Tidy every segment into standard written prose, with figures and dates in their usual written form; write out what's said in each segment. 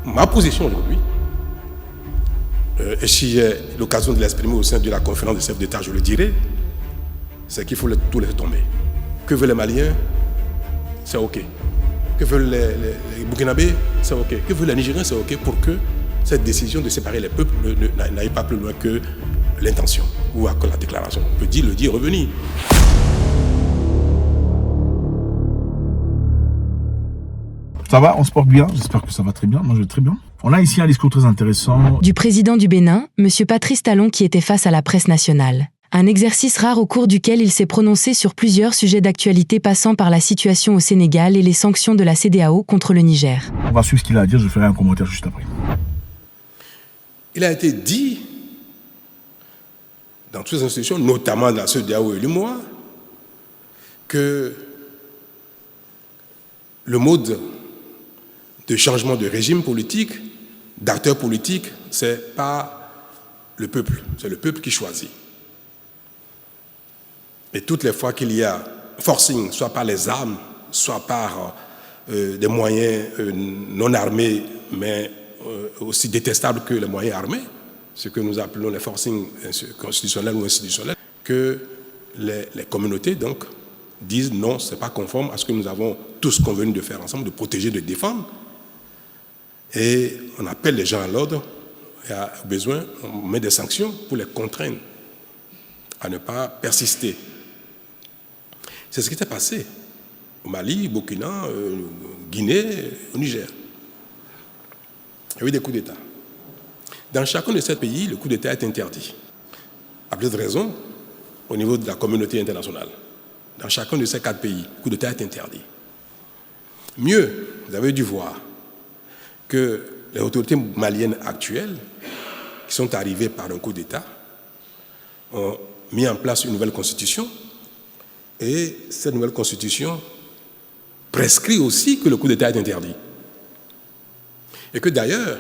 ma position aujourd'hui, et si j'ai l'occasion de l'exprimer au sein de la conférence des chefs d'État, je le dirai, c'est qu'il faut tout laisser tomber. Que veulent les Maliens? C'est OK. Que veulent les Burkinabés? C'est OK. Que veulent les Nigériens? C'est OK pour que cette décision de séparer les peuples n'aille pas plus loin que l'intention ou que la déclaration. On peut dire, le dire, revenir. Ça va, on se porte bien, j'espère que ça va très bien, moi je vais très bien. On a ici un discours très intéressant du président du Bénin, M. Patrice Talon, qui était face à la presse nationale. Un exercice rare au cours duquel il s'est prononcé sur plusieurs sujets d'actualité passant par la situation au Sénégal et les sanctions de la CEDEAO contre le Niger. On va suivre ce qu'il a à dire, je ferai un commentaire juste après. Il a été dit dans toutes les institutions, notamment dans la CEDEAO et l'UMOA, que le mode de changement de régime politique, d'acteurs politiques, c'est pas le peuple, c'est le peuple qui choisit. Et toutes les fois qu'il y a forcing, soit par les armes, soit par des moyens non armés, mais aussi détestables que les moyens armés, ce que nous appelons les forcing constitutionnels ou institutionnels, que les communautés donc disent non, ce n'est pas conforme à ce que nous avons tous convenu de faire ensemble, de protéger, de défendre. Et on appelle les gens à l'ordre, et à besoin, on met des sanctions pour les contraindre à ne pas persister. C'est ce qui s'est passé au Mali, Burkina, Guinée, au Niger. Il y a eu des coups d'État. Dans chacun de ces pays, le coup d'État est interdit. À plus de raison, au niveau de la communauté internationale. Dans chacun de ces 4 pays, le coup d'État est interdit. Mieux, vous avez dû voir que les autorités maliennes actuelles, qui sont arrivées par un coup d'État, ont mis en place une nouvelle constitution. Et cette nouvelle constitution prescrit aussi que le coup d'État est interdit. Et que d'ailleurs,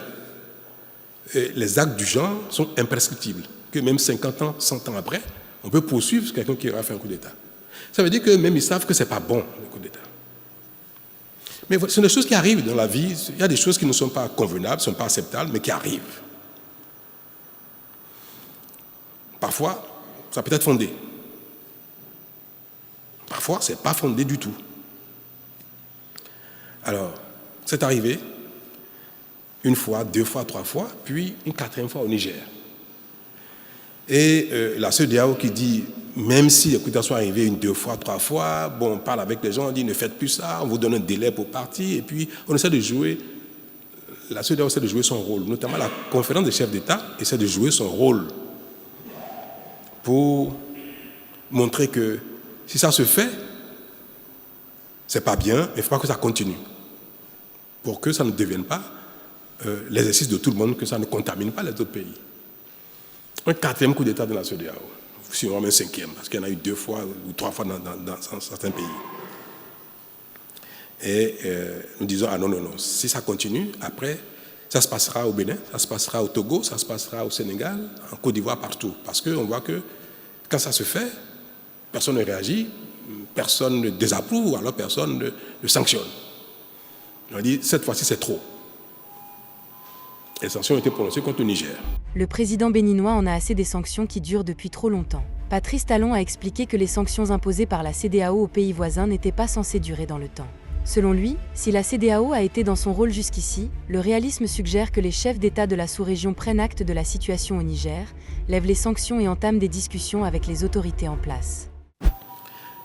les actes du genre sont imprescriptibles. Que même 50 ans, 100 ans après, on peut poursuivre quelqu'un qui aura fait un coup d'État. Ça veut dire que même ils savent que ce n'est pas bon, le coup d'État. Mais ce sont des choses qui arrivent dans la vie. Il y a des choses qui ne sont pas convenables, ne sont pas acceptables, mais qui arrivent. Parfois, ça peut être fondé. Parfois, ce n'est pas fondé du tout. Alors, c'est arrivé une fois, 2 fois, 3 fois, puis une 4e fois au Niger. Et la CEDEAO qui dit, même si les coups d'État sont arrivés 1, 2 fois, 3 fois, bon, on parle avec les gens, on dit ne faites plus ça, on vous donne un délai pour partir, et puis on essaie de jouer, la CEDEAO essaie de jouer son rôle, notamment la conférence des chefs d'État essaie de jouer son rôle pour montrer que si ça se fait, c'est pas bien, mais il ne faut pas que ça continue, pour que ça ne devienne pas l'exercice de tout le monde, que ça ne contamine pas les autres pays. Un 4e coup d'État de la CEDEAO, sinon même un 5e, parce qu'il y en a eu 2 fois ou 3 fois dans certains pays. Et nous disons, ah non, non, non, si ça continue, après, ça se passera au Bénin, ça se passera au Togo, ça se passera au Sénégal, en Côte d'Ivoire, partout. Parce qu'on voit que quand ça se fait, personne ne réagit, personne ne désapprouve, alors personne ne sanctionne. On dit, cette fois-ci, c'est trop. Les sanctions ont été prononcées contre le Niger. Le président béninois en a assez des sanctions qui durent depuis trop longtemps. Patrice Talon a expliqué que les sanctions imposées par la CEDEAO aux pays voisins n'étaient pas censées durer dans le temps. Selon lui, si la CEDEAO a été dans son rôle jusqu'ici, le réalisme suggère que les chefs d'État de la sous-région prennent acte de la situation au Niger, lèvent les sanctions et entament des discussions avec les autorités en place.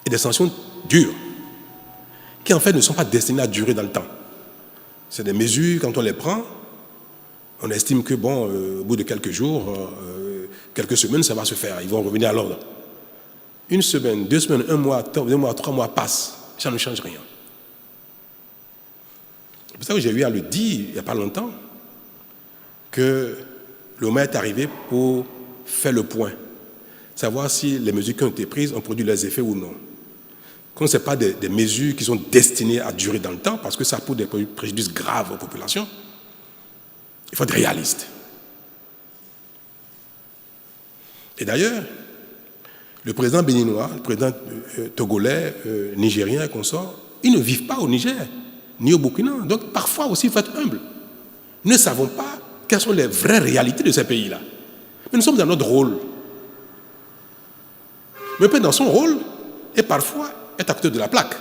Et des sanctions dures, qui en fait ne sont pas destinées à durer dans le temps. C'est des mesures, quand on les prend, on estime que, bon, au bout de quelques jours, quelques semaines, ça va se faire. Ils vont revenir à l'ordre. 1 semaine, 2 semaines, 1 mois, 2 mois, 3 mois passent. Ça ne change rien. C'est pour ça que j'ai eu à le dire, il n'y a pas longtemps, que le moment est arrivé pour faire le point. Savoir si les mesures qui ont été prises ont produit leurs effets ou non. Comme ce n'est pas des mesures qui sont destinées à durer dans le temps, parce que ça pose des préjudices graves aux populations, il faut être réaliste. Et d'ailleurs, le président béninois, le président togolais, nigérien et consorts, ils ne vivent pas au Niger, ni au Burkina. Donc parfois aussi, il faut être humble. Nous ne savons pas quelles sont les vraies réalités de ces pays-là. Mais nous sommes dans notre rôle. Mais le peuple dans son rôle, et parfois, est à côté de la plaque.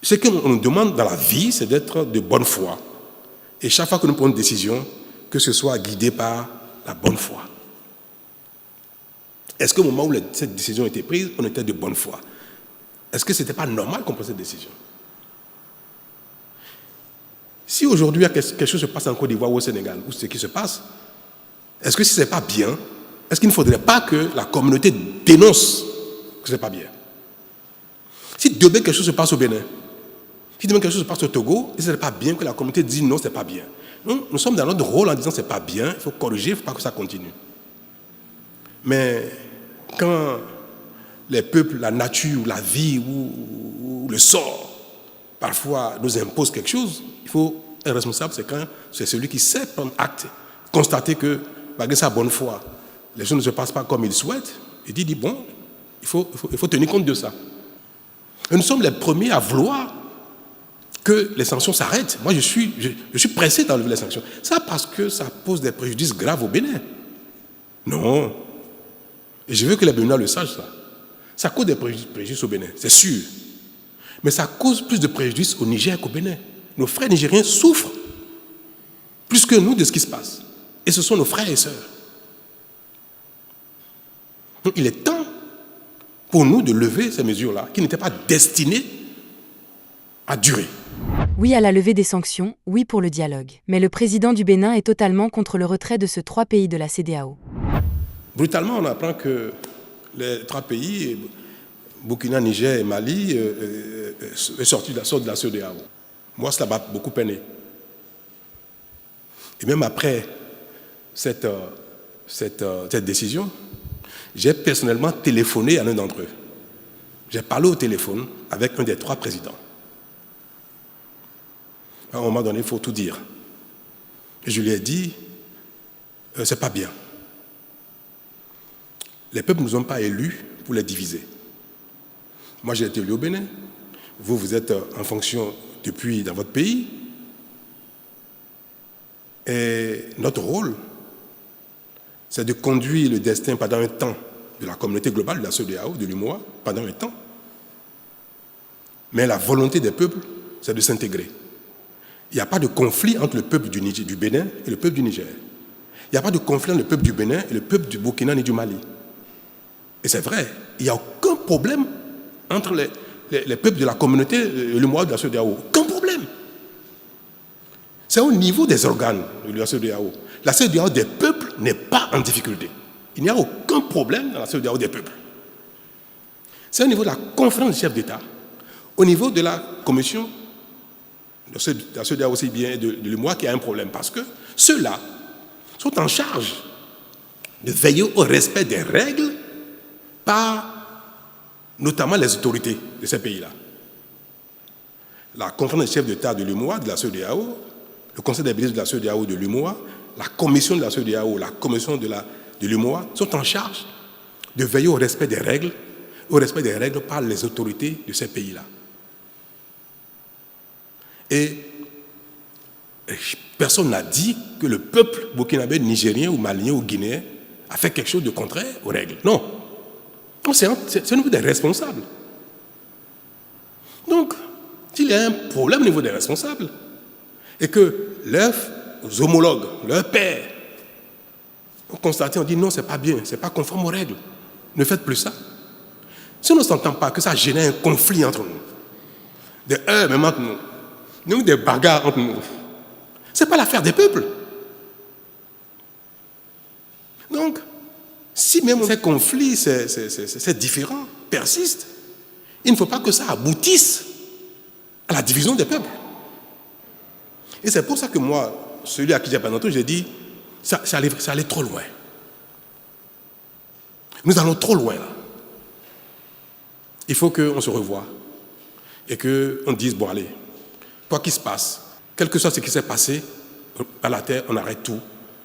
Ce qu'on nous demande dans la vie, c'est d'être de bonne foi. Et chaque fois que nous prenons une décision, que ce soit guidé par la bonne foi. Est-ce qu'au moment où cette décision a été prise, on était de bonne foi? Est-ce que ce n'était pas normal qu'on prenne cette décision? Si aujourd'hui quelque chose se passe en Côte d'Ivoire ou au Sénégal, ou ce qui se passe, est-ce que si ce n'est pas bien, est-ce qu'il ne faudrait pas que la communauté dénonce que ce n'est pas bien? Si demain quelque chose se passe au Bénin, si demain quelque chose se passe au Togo, ce n'est pas bien que la communauté dise non, ce n'est pas bien. Nous sommes dans notre rôle en disant ce n'est pas bien, il faut corriger, il ne faut pas que ça continue. Mais quand les peuples, la nature, la vie ou le sort, parfois nous impose quelque chose, il faut être responsable, c'est celui qui sait prendre acte, constater que, malgré sa bonne foi, les choses ne se passent pas comme il souhaite, et dit bon, il faut tenir compte de ça. Et nous sommes les premiers à vouloir que les sanctions s'arrêtent. Moi, je suis pressé d'enlever les sanctions. Ça parce que ça pose des préjudices graves au Bénin. Non. Et je veux que les Béninois le sachent, ça. Ça cause des préjudices au Bénin, c'est sûr. Mais ça cause plus de préjudices au Niger qu'au Bénin. Nos frères nigériens souffrent plus que nous de ce qui se passe. Et ce sont nos frères et sœurs. Donc il est temps pour nous de lever ces mesures-là qui n'étaient pas destinées à durer. Oui à la levée des sanctions, oui pour le dialogue. Mais le président du Bénin est totalement contre le retrait de ces 3 pays de la CEDEAO. Brutalement, on apprend que les 3 pays, Burkina, Niger et Mali, sont sortis de la CEDEAO. Moi, cela m'a beaucoup peiné. Et même après cette décision, j'ai personnellement téléphoné à l'un d'entre eux. J'ai parlé au téléphone avec un des 3 présidents. À un moment donné, il faut tout dire. Et je lui ai dit, c'est pas bien. Les peuples ne nous ont pas élus pour les diviser. Moi, j'ai été élu au Bénin. Vous êtes en fonction depuis dans votre pays. Et notre rôle, c'est de conduire le destin pendant un temps de la communauté globale, de la CEDEAO, de l'UMOA, pendant un temps. Mais la volonté des peuples, c'est de s'intégrer. Il n'y a pas de conflit entre le peuple du Bénin et le peuple du Niger. Il n'y a pas de conflit entre le peuple du Bénin et le peuple du Burkina ni du Mali. Et c'est vrai, il n'y a aucun problème entre les peuples de la communauté et l'UMOA de la CEDEAO. Aucun problème. C'est au niveau des organes de la CEDEAO. La CEDEAO des peuples n'est pas en difficulté. Il n'y a aucun problème dans la CEDEAO des peuples. C'est au niveau de la conférence des chefs d'État, au niveau de la commission de la CEDEAO aussi bien de l'UMOA qu'il y a un problème. Parce que ceux-là sont en charge de veiller au respect des règles par notamment les autorités de ces pays-là. La conférence des chefs d'État de l'UMOA, de la CEDEAO, le conseil des ministres de la CEDEAO de l'UMOA, la commission de la CEDEAO, la commission de l'UMOA sont en charge de veiller au respect des règles par les autorités de ces pays-là. Et personne n'a dit que le peuple burkinabé, nigérien ou malien ou guinéen a fait quelque chose de contraire aux règles. Non. C'est au niveau des responsables. Donc, s'il y a un problème au niveau des responsables, et que leurs homologues, leurs pairs, ont constaté, on dit non, c'est pas bien, c'est pas conforme aux règles. Ne faites plus ça. Si on ne s'entend pas que ça génère un conflit entre nous, des heurts même entre nous, des bagarres entre nous, ce n'est pas l'affaire des peuples. Donc, si même ces conflits, ces différends persistent, il ne faut pas que ça aboutisse à la division des peuples. Et c'est pour ça que moi, celui à qui j'ai parlé, j'ai dit, ça allait trop loin. Nous allons trop loin là. Il faut qu'on se revoie et qu'on dise, bon allez, quoi qu'il se passe, quel que soit ce qui s'est passé à la terre, on arrête tout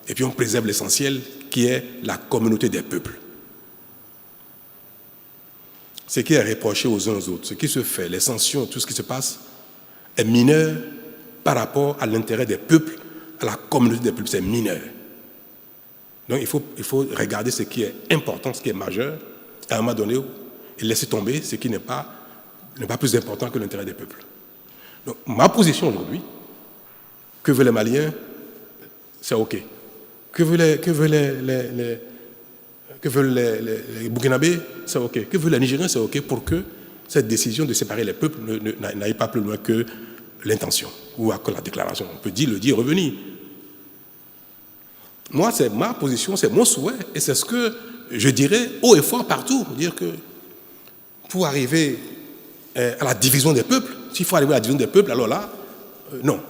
et puis on préserve l'essentiel qui est la communauté des peuples. Ce qui est reproché aux uns aux autres, ce qui se fait, les sanctions, tout ce qui se passe, est mineur par rapport à l'intérêt des peuples, à la communauté des peuples, c'est mineur. Donc il faut regarder ce qui est important, ce qui est majeur, à un moment donné, et laisser tomber ce qui n'est pas plus important que l'intérêt des peuples. Donc ma position aujourd'hui, que veulent les Maliens, c'est OK. Que veulent les Burkinabés, c'est OK. Que veulent les Nigériens, c'est OK pour que cette décision de séparer les peuples n'aille pas plus loin que l'intention ou que la déclaration. On peut le dire, revenir. Moi, c'est ma position, c'est mon souhait, et c'est ce que je dirais haut et fort partout. Dire que pour arriver à la division des peuples, s'il faut arriver à la division des peuples, alors là, non.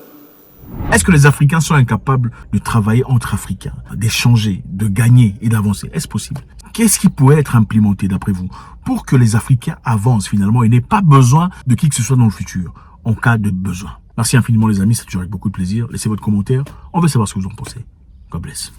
Est-ce que les Africains sont incapables de travailler entre Africains, d'échanger, de gagner et d'avancer? Est-ce possible? Qu'est-ce qui pourrait être implémenté d'après vous pour que les Africains avancent finalement et n'aient pas besoin de qui que ce soit dans le futur en cas de besoin? Merci infiniment les amis, c'est toujours avec beaucoup de plaisir. Laissez votre commentaire, on veut savoir ce que vous en pensez. God bless.